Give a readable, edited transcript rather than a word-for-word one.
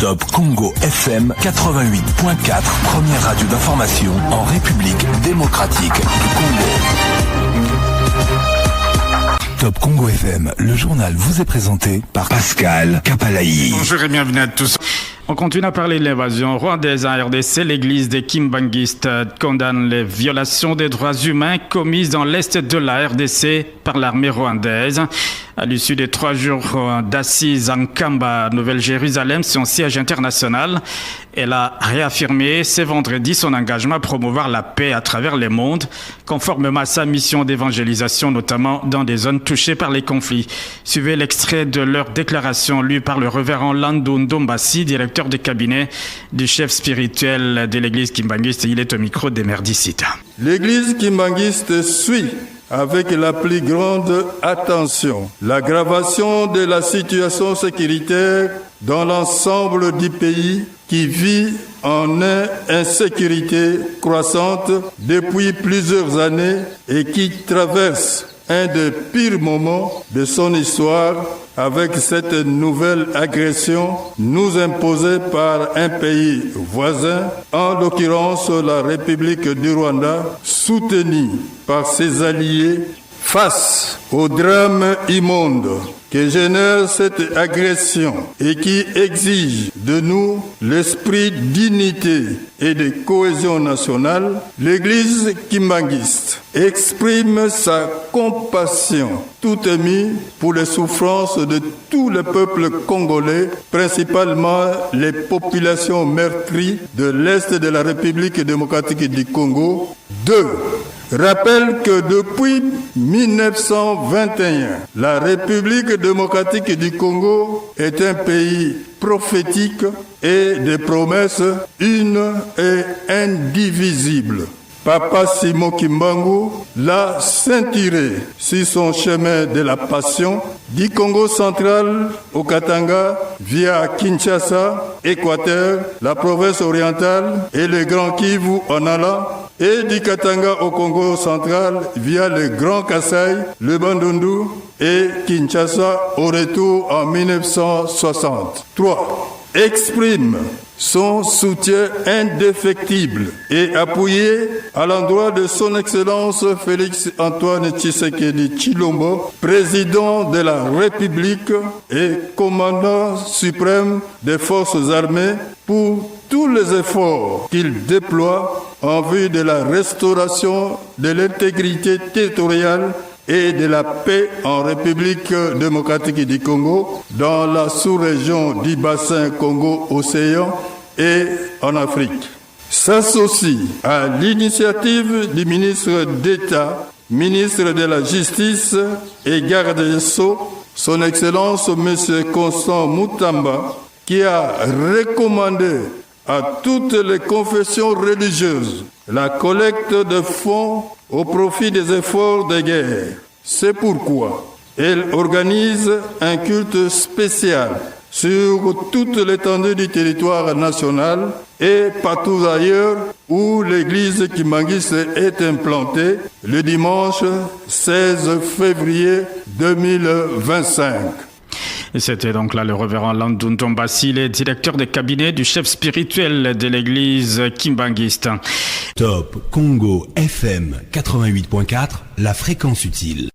Top Congo FM 88.4, première radio d'information en République démocratique du Congo. Top Congo FM, le journal vous est présenté par Pascal Kapalayi. Bonjour et bienvenue à tous. On continue à parler de l'invasion rwandaise en RDC. L'église des Kimbanguistes condamne les violations des droits humains commises dans l'est de la RDC par l'armée rwandaise. À l'issue des 3 jours d'assises en Kamba, Nouvelle-Jérusalem, son siège international, elle a réaffirmé ce vendredi son engagement à promouvoir la paix à travers le monde, conformément à sa mission d'évangélisation, notamment dans des zones touchées par les conflits. Suivez l'extrait de leur déclaration lue par le révérend Landou Ndombasi, directeur de cabinet du chef spirituel de l'église Kimbanguiste. Il est au micro des Merdicites. L'église Kimbanguiste suit avec la plus grande attention l'aggravation de la situation sécuritaire dans l'ensemble du pays qui vit en insécurité croissante depuis plusieurs années et qui traverse un des pires moments de son histoire avec cette nouvelle agression nous imposée par un pays voisin, en l'occurrence la République du Rwanda, soutenue par ses alliés face au drame immonde que génère cette agression et qui exige de nous l'esprit d'unité et de cohésion nationale, l'Église kimbanguiste exprime sa compassion tout émue pour les souffrances de tout le peuple congolais, principalement les populations meurtries de l'Est de la République démocratique du Congo. 2. Rappelle que depuis 1921, la République démocratique du Congo est un pays prophétique et de promesses une et indivisible. Papa Simon Kimbangu l'a ceinturé sur son chemin de la passion du Congo central au Katanga via Kinshasa, Équateur, la province orientale et le Grand Kivu en allant, et du Katanga au Congo central via le Grand Kasaï, le Bandundu et Kinshasa au retour en 1960. 3. Exprime son soutien indéfectible et appuyé à l'endroit de son Excellence Félix-Antoine Tshisekedi Tshilombo, président de la République et commandant suprême des forces armées, pour tous les efforts qu'il déploie en vue de la restauration de l'intégrité territoriale et de la paix en République démocratique du Congo, dans la sous-région du bassin Congo-Océan et en Afrique. S'associe à l'initiative du ministre d'État, ministre de la Justice et garde des Sceaux, son Excellence M. Constant Moutamba, qui a recommandé à toutes les confessions religieuses la collecte de fonds au profit des efforts de guerre. C'est pourquoi elle organise un culte spécial sur toute l'étendue du territoire national et partout ailleurs où l'église kimbanguiste est implantée le dimanche 16 février 2025. Et c'était donc là le révérend Landou Ndombasi, le directeur de cabinet du chef spirituel de l'église kimbanguiste. Top Congo FM 88.4, la fréquence utile.